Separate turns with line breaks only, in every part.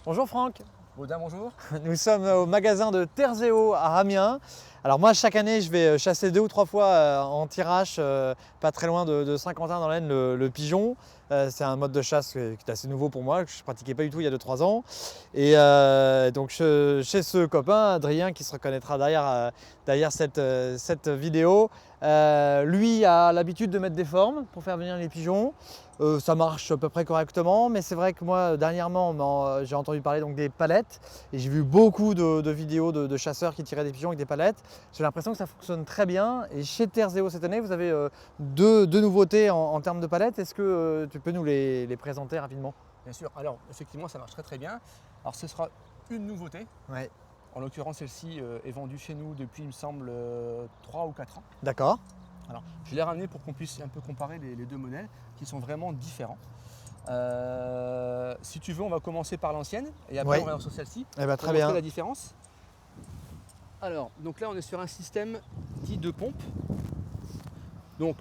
Bonjour Franck.
Baudin, bonjour.
Nous sommes au magasin de Terzeo à Amiens. Alors moi chaque année je vais chasser 2 ou 3 fois en tirage, pas très loin de Saint-Quentin dans l'Aisne, le pigeon. C'est un mode de chasse qui est assez nouveau pour moi, que je ne pratiquais pas du tout il y a 2-3 ans. Et donc chez ce copain, Adrien, qui se reconnaîtra derrière cette vidéo, lui a l'habitude de mettre des formes pour faire venir les pigeons. Ça marche à peu près correctement, mais c'est vrai que moi dernièrement j'ai entendu parler donc des palettes et j'ai vu beaucoup de vidéos de chasseurs qui tiraient des pigeons avec des palettes. J'ai l'impression que ça fonctionne très bien et chez Terzeo cette année vous avez deux nouveautés en termes de palettes. Est-ce que tu peux nous les présenter rapidement?
Bien sûr, alors effectivement ça marche très bien. Alors ce sera une nouveauté.
Ouais.
En l'occurrence celle-ci est vendue chez nous depuis il me semble 3 ou 4 ans.
D'accord.
Alors je l'ai ramené pour qu'on puisse un peu comparer les deux modèles qui sont vraiment différents. Si tu veux on va commencer par l'ancienne et après on va sur celle-ci.
Eh ben, très
pour
bien.
montrer la différence. Alors donc là on est sur un système dit de pompe. Donc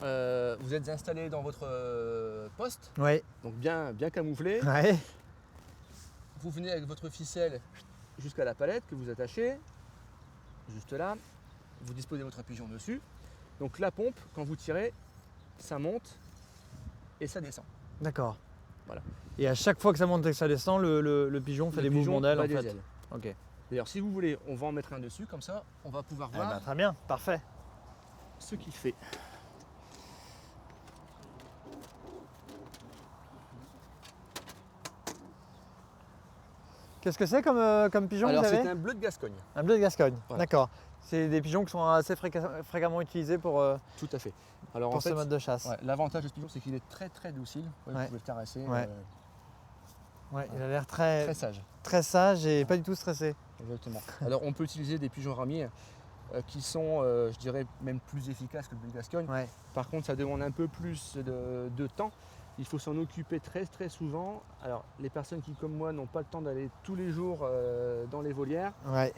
vous êtes installé dans votre poste,
Oui.
donc bien camouflé.
Ouais.
Vous venez avec votre ficelle jusqu'à la palette que vous attachez, juste là. Vous disposez votre pigeon dessus. Donc la pompe, quand vous tirez, ça monte et ça descend.
D'accord.
Voilà.
Et à chaque fois que ça monte et que ça descend, le pigeon fait des mouvements d'aile en fait.
Ok. D'ailleurs, si vous voulez, on va en mettre un dessus, comme ça, on va pouvoir voir
Très bien, parfait.
ce qu'il fait.
Qu'est-ce que c'est comme pigeon?
Alors,
vous avez
c'est un bleu de Gascogne.
Un bleu de Gascogne,
Voilà.
d'accord. C'est des pigeons qui sont assez fréquemment utilisés pour
Tout à fait. Alors,
ce mode de chasse.
Ouais, l'avantage de ce pigeon, c'est qu'il est très docile. Vous pouvez le caresser.
Ouais, il a l'air très
sage.
Très sage et pas du tout stressé.
Exactement. Alors, on peut utiliser des pigeons ramiers qui sont, je dirais, même plus efficaces que le bleu de Gascogne.
Ouais.
Par contre, ça demande un peu plus de temps. Il faut s'en occuper très souvent. Alors, les personnes qui, comme moi, n'ont pas le temps d'aller tous les jours dans les volières,
Ouais.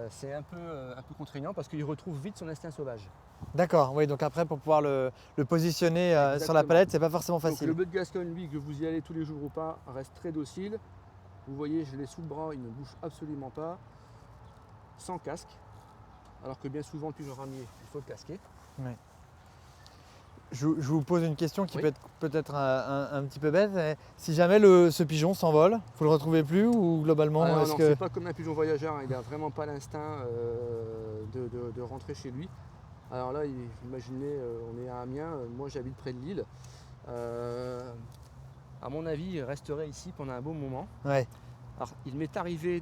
c'est un peu contraignant parce qu'il retrouve vite son instinct sauvage.
D'accord, oui, donc après pour pouvoir le positionner sur la
Exactement.
palette, c'est pas forcément
Donc,
facile.
le bleu de Gascogne, lui, que vous y allez tous les jours ou pas, reste très docile. Vous voyez, je l'ai sous le bras, il ne bouge absolument pas, sans casque. Alors que bien souvent, le pigeon ramier, il faut le casquer.
Ouais. Je vous pose une question qui peut être peut-être un petit peu bête. Si jamais ce pigeon s'envole, vous le retrouvez plus ou globalement
non, c'est pas comme un pigeon voyageur, il n'a vraiment pas l'instinct de rentrer chez lui. Alors là, imaginez, on est à Amiens, moi j'habite près de Lille. À mon avis, il resterait ici pendant un beau moment.
Ouais.
Alors, il m'est arrivé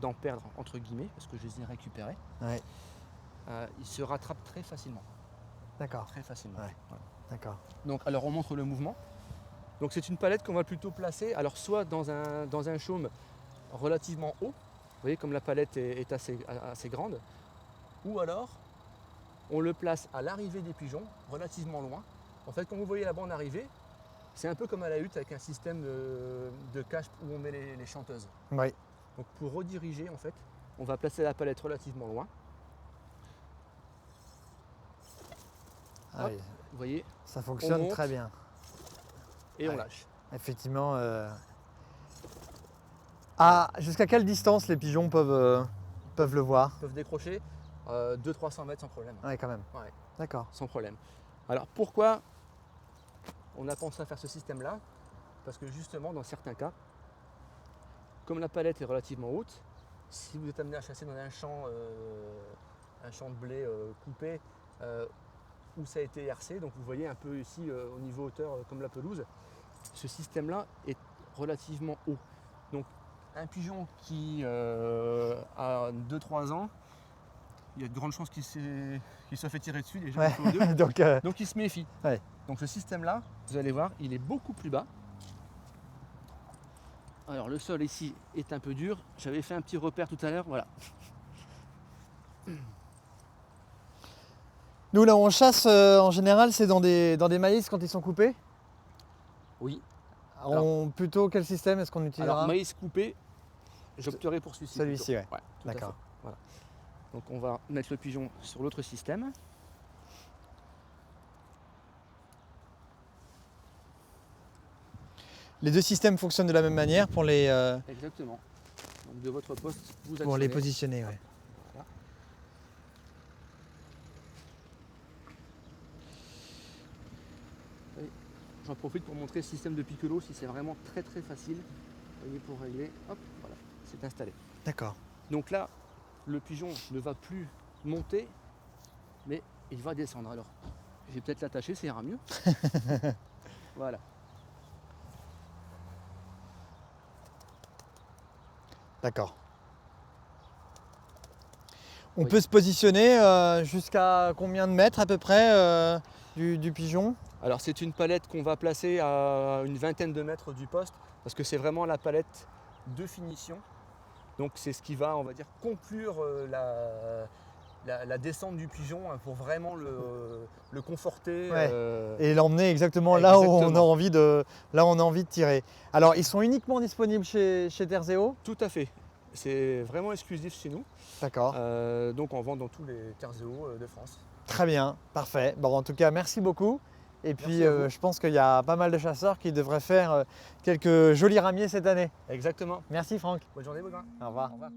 d'en perdre, entre guillemets, parce que je les ai récupérés.
Ouais.
Il se rattrape très facilement.
D'accord.
Très facilement.
Ouais.
Voilà.
D'accord.
Donc, alors on montre le mouvement. Donc c'est une palette qu'on va plutôt placer, alors soit dans un chaume relativement haut, vous voyez comme la palette est assez grande, ou alors on le place à l'arrivée des pigeons, relativement loin. En fait, quand vous voyez la bande arriver, c'est un peu comme à la hutte avec un système de cache où on met les chanteuses.
Oui.
Donc pour rediriger, en fait, on va placer la palette relativement loin.
Ah
Hop,
oui.
vous voyez,
Ça fonctionne
monte.
très bien.
et on
Ouais.
lâche.
Effectivement. Jusqu'à quelle distance les pigeons peuvent le voir?
Ils peuvent décrocher 200-300 mètres sans problème.
Oui, quand même.
Ouais.
D'accord.
Sans problème. Alors pourquoi on a pensé à faire ce système-là? Parce que justement, dans certains cas, comme la palette est relativement haute, si vous êtes amené à chasser dans un champ de blé coupé où ça a été hercé, donc vous voyez un peu ici au niveau hauteur comme la pelouse, ce système-là est relativement haut. Donc un pigeon qui a 2-3 ans, il y a de grandes chances qu'il soit fait tirer dessus déjà.
Ouais.
Donc il se méfie.
Ouais.
Donc ce système-là, vous allez voir, il est beaucoup plus bas. Alors le sol ici est un peu dur. J'avais fait un petit repère tout à l'heure, voilà.
Nous là où on chasse en général, c'est dans des maïs quand ils sont coupés.
Oui.
Plutôt quel système est-ce qu'on utilisera?
Alors maïs coupé, j'opterai pour celui-ci.
Celui-ci, ouais.
Tout à fait.
D'accord.
Voilà. Donc on va mettre le pigeon sur l'autre système.
Les deux systèmes fonctionnent de la même manière pour les
Exactement. Donc de votre poste, vous
pour les
actionnez.
positionner. Ouais.
Voilà. Et j'en profite pour montrer le système de piccolo si c'est vraiment très très facile. Vous voyez, pour régler, hop, voilà, c'est installé.
D'accord.
Donc là, le pigeon ne va plus monter, mais il va descendre. Alors, je vais peut-être l'attacher, ça ira mieux. Voilà.
D'accord. On
Oui.
peut se positionner jusqu'à combien de mètres à peu près du pigeon?
Alors c'est une palette qu'on va placer à une vingtaine de mètres du poste, parce que c'est vraiment la palette de finition. Donc c'est ce qui va, on va dire, conclure la descente du pigeon, hein, pour vraiment le conforter.
Ouais. Et l'emmener exactement là où on a
Exactement.
envie de tirer. Alors ils sont uniquement disponibles chez Terzeo?
Tout à fait. C'est vraiment exclusif chez nous.
D'accord.
Donc on vend dans tous les Terzeo de France.
Très bien, parfait. Bon, en tout cas, merci beaucoup. Et puis,
Merci à vous.
je pense qu'il y a pas mal de chasseurs qui devraient faire quelques jolis ramiers cette année.
Exactement.
Merci Franck.
Bonne journée, Baudouin.
Au revoir.
Au revoir.